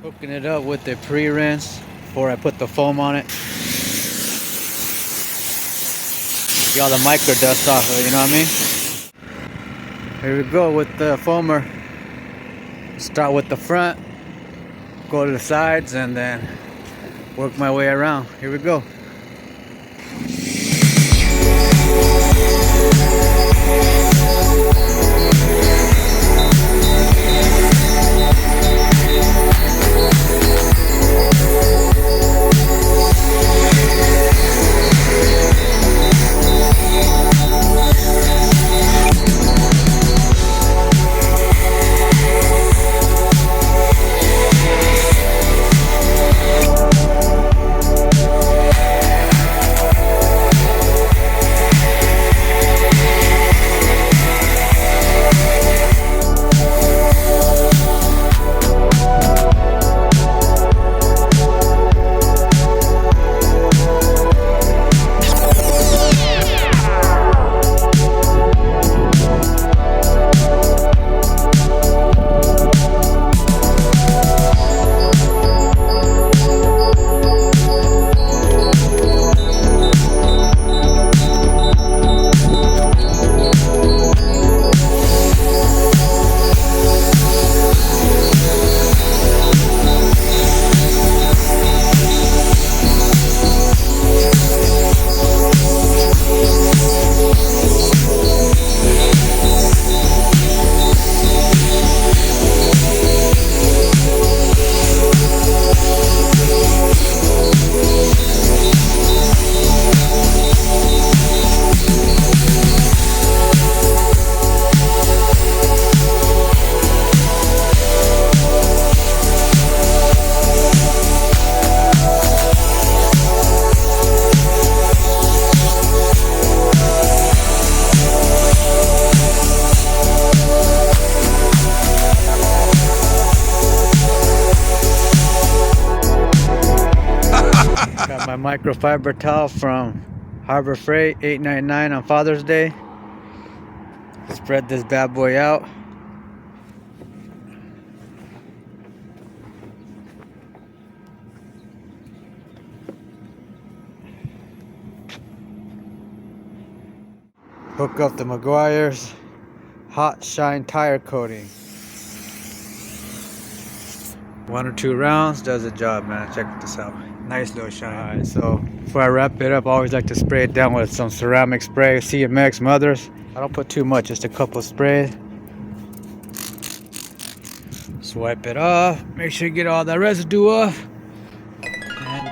Hooking it up with the pre-rinse before I put the foam on it. Get all the micro dust off of it, you know what I mean? Here we go with the foamer. Start with the front, go to the sides, and then work my way around. Here we go. Got my microfiber towel from Harbor Freight, $8.99 on Father's Day. Spread this bad boy out. Hook up the Meguiar's Hot Shine tire coating. 1 or 2 rounds does the job, man. Check this out. Nice little shine. Alright, so before I wrap it up, I always like to spray it down with some ceramic spray, CMX, Mothers. I don't put too much, just a couple sprays. Swipe it off. Make sure you get all that residue off. And